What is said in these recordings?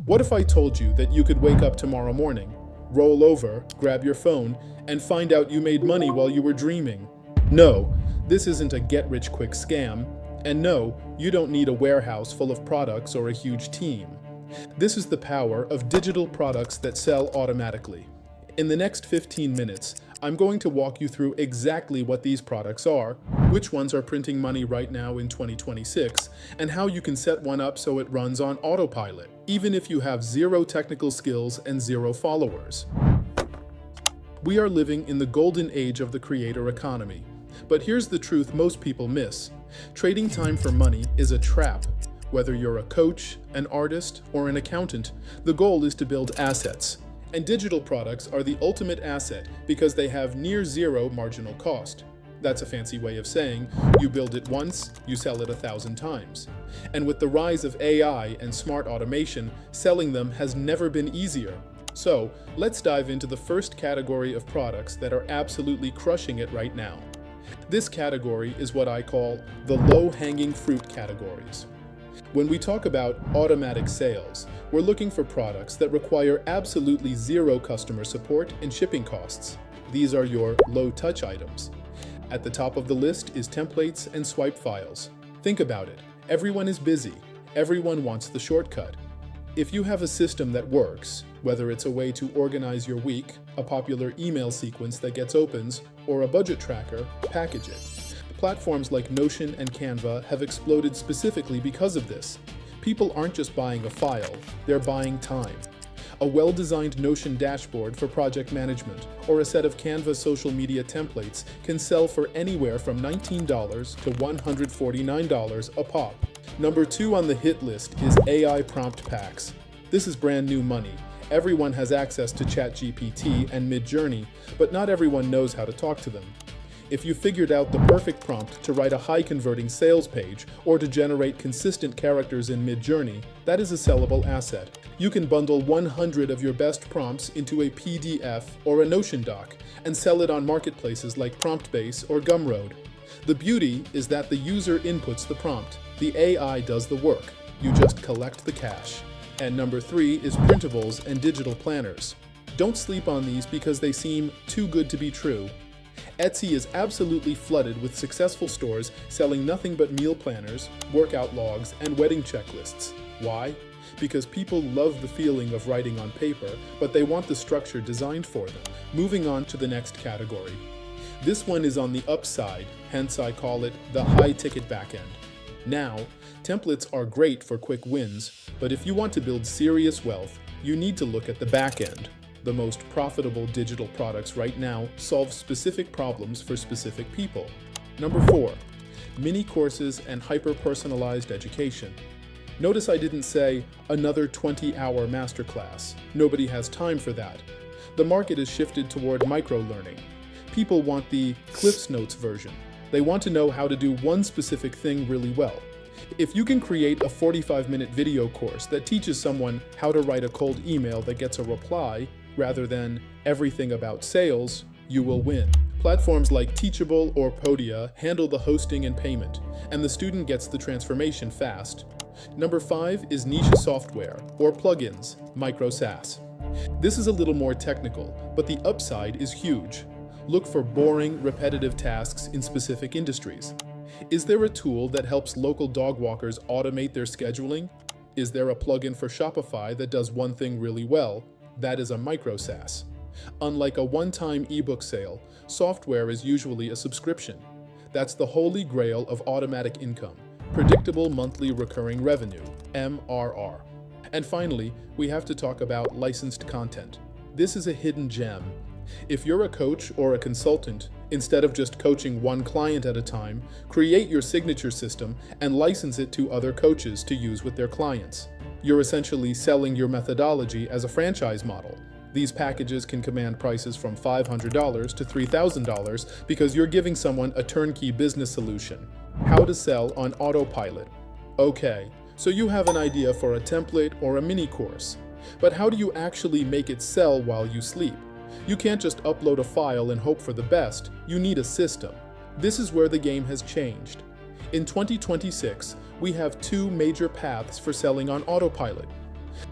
What if I told you that you could wake up tomorrow morning, roll over, grab your phone, and find out you made money while you were dreaming? No, this isn't a get-rich-quick scam, and no, you don't need a warehouse full of products or a huge team. This is the power of digital products that sell automatically. In the next 15 minutes, I'm going to walk you through exactly what these products are, which ones are printing money right now in 2026, and how you can set one up so it runs on autopilot, even if you have zero technical skills and zero followers. We are living in the golden age of the creator economy. But here's the truth most people miss. Trading time for money is a trap. Whether you're a coach, an artist, or an accountant, the goal is to build assets. And digital products are the ultimate asset because they have near zero marginal cost. That's a fancy way of saying you build it once, you sell it 1,000 times. And with the rise of AI and smart automation, selling them has never been easier. So, let's dive into the first category of products that are absolutely crushing it right now. This category is what I call the low-hanging fruit categories. When we talk about automatic sales, we're looking for products that require absolutely zero customer support and shipping costs. These are your low-touch items. At the top of the list is templates and swipe files. Think about it. Everyone is busy. Everyone wants the shortcut. If you have a system that works, whether it's a way to organize your week, a popular email sequence that gets opens, or a budget tracker, package it. Platforms like Notion and Canva have exploded specifically because of this. People aren't just buying a file, they're buying time. A well-designed Notion dashboard for project management or a set of Canva social media templates can sell for anywhere from $19 to $149 a pop. Number 2 on the hit list is AI prompt packs. This is brand new money. Everyone has access to ChatGPT and Midjourney, but not everyone knows how to talk to them. If you figured out the perfect prompt to write a high-converting sales page or to generate consistent characters in Midjourney, that is a sellable asset. You can bundle 100 of your best prompts into a PDF or a Notion doc and sell it on marketplaces like PromptBase or Gumroad. The beauty is that the user inputs the prompt. The AI does the work. You just collect the cash. And number 3 is printables and digital planners. Don't sleep on these because they seem too good to be true. Etsy is absolutely flooded with successful stores selling nothing but meal planners, workout logs, and wedding checklists. Why? Because people love the feeling of writing on paper, but they want the structure designed for them. Moving on to the next category. This one is on the upside, hence I call it the high-ticket backend. Now, templates are great for quick wins, but if you want to build serious wealth, you need to look at the backend. The most profitable digital products right now solve specific problems for specific people. Number 4, mini courses and hyper-personalized education. Notice I didn't say another 20-hour masterclass. Nobody has time for that. The market is shifted toward micro-learning. People want the Cliff's Notes version. They want to know how to do one specific thing really well. If you can create a 45-minute video course that teaches someone how to write a cold email that gets a reply, rather than everything about sales, you will win. Platforms like Teachable or Podia handle the hosting and payment, and the student gets the transformation fast. Number 5 is niche software, or plugins, micro SaaS. This is a little more technical, but the upside is huge. Look for boring, repetitive tasks in specific industries. Is there a tool that helps local dog walkers automate their scheduling? Is there a plugin for Shopify that does one thing really well? That is a micro SaaS. Unlike a one-time ebook sale, software is usually a subscription. That's the holy grail of automatic income, predictable monthly recurring revenue, MRR. And finally, we have to talk about licensed content. This is a hidden gem. If you're a coach or a consultant, instead of just coaching one client at a time, create your signature system and license it to other coaches to use with their clients. You're essentially selling your methodology as a franchise model. These packages can command prices from $500 to $3,000 because you're giving someone a turnkey business solution. How to sell on autopilot. Okay, so you have an idea for a template or a mini course. But how do you actually make it sell while you sleep? You can't just upload a file and hope for the best. You need a system. This is where the game has changed. In 2026, we have 2 major paths for selling on autopilot.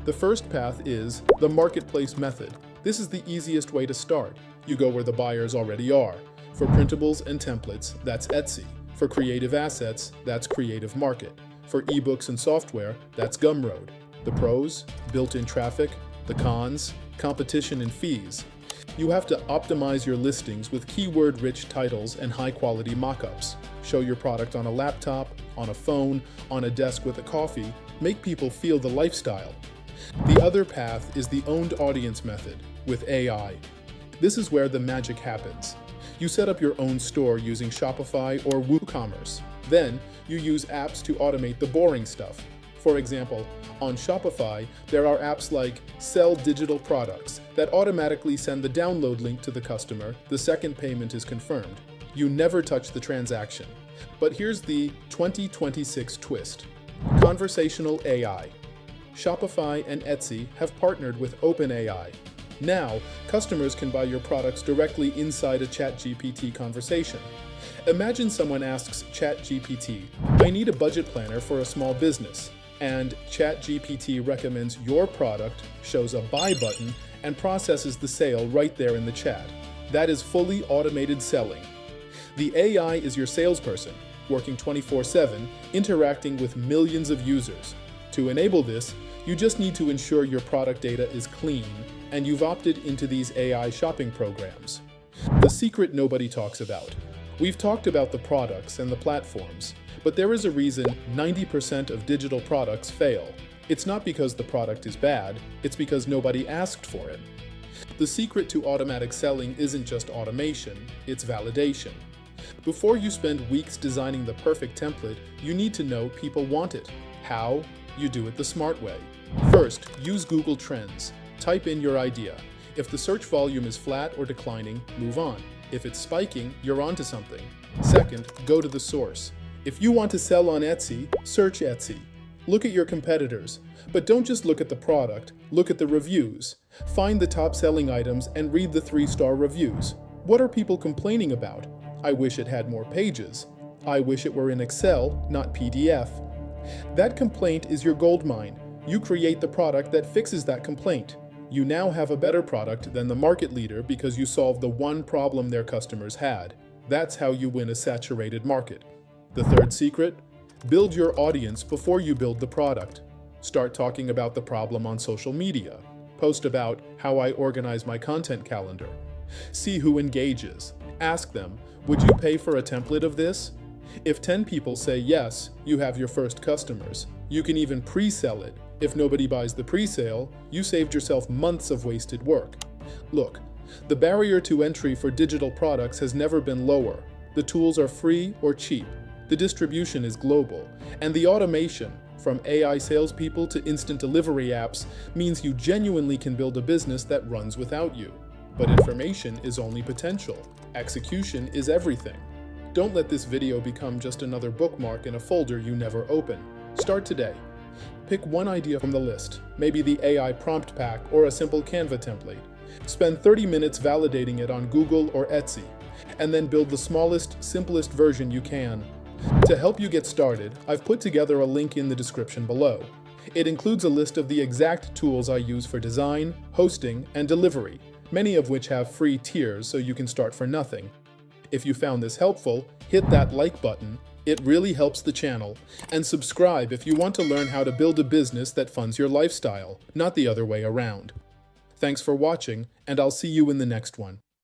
The first path is the marketplace method. This is the easiest way to start. You go where the buyers already are. For printables and templates, that's Etsy. For creative assets, that's Creative Market. For ebooks and software, that's Gumroad. The pros, built-in traffic. The cons, competition and fees. You have to optimize your listings with keyword-rich titles and high-quality mock-ups. Show your product on a laptop, on a phone, on a desk with a coffee. Make people feel the lifestyle. The other path is the owned audience method with AI. This is where the magic happens. You set up your own store using Shopify or WooCommerce. Then, you use apps to automate the boring stuff. For example, on Shopify, there are apps like Sell Digital Products that automatically send the download link to the customer the second payment is confirmed. You never touch the transaction. But here's the 2026 twist. Conversational AI. Shopify and Etsy have partnered with OpenAI. Now, customers can buy your products directly inside a ChatGPT conversation. Imagine someone asks ChatGPT, "I need a budget planner for a small business." And ChatGPT recommends your product, shows a buy button, and processes the sale right there in the chat. That is fully automated selling. The AI is your salesperson, working 24/7, interacting with millions of users. To enable this, you just need to ensure your product data is clean, and you've opted into these AI shopping programs. The secret nobody talks about. We've talked about the products and the platforms, but there is a reason 90% of digital products fail. It's not because the product is bad, it's because nobody asked for it. The secret to automatic selling isn't just automation, it's validation. Before you spend weeks designing the perfect template, you need to know people want it. How? You do it the smart way. First, use Google Trends. Type in your idea. If the search volume is flat or declining, move on. If it's spiking, you're onto something. Second, go to the source. If you want to sell on Etsy, search Etsy. Look at your competitors, but don't just look at the product, look at the reviews. Find the top selling items and read the 3-star reviews. What are people complaining about? I wish it had more pages. I wish it were in Excel, not PDF. That complaint is your gold mine. You create the product that fixes that complaint. You now have a better product than the market leader because you solved the one problem their customers had. That's how you win a saturated market. The third secret? Build your audience before you build the product. Start talking about the problem on social media. Post about how I organize my content calendar. See who engages. Ask them, would you pay for a template of this? If 10 people say yes, you have your first customers. You can even pre-sell it. If nobody buys the pre-sale, you saved yourself months of wasted work. Look, the barrier to entry for digital products has never been lower. The tools are free or cheap. The distribution is global, and the automation, from AI salespeople to instant delivery apps, means you genuinely can build a business that runs without you. But information is only potential. Execution is everything. Don't let this video become just another bookmark in a folder you never open. Start today. Pick one idea from the list, maybe the AI prompt pack or a simple Canva template. Spend 30 minutes validating it on Google or Etsy, and then build the smallest, simplest version you can. To help you get started, I've put together a link in the description below. It includes a list of the exact tools I use for design, hosting, and delivery, many of which have free tiers so you can start for nothing. If you found this helpful, hit that like button. It really helps the channel. And subscribe if you want to learn how to build a business that funds your lifestyle, not the other way around. Thanks for watching, and I'll see you in the next one.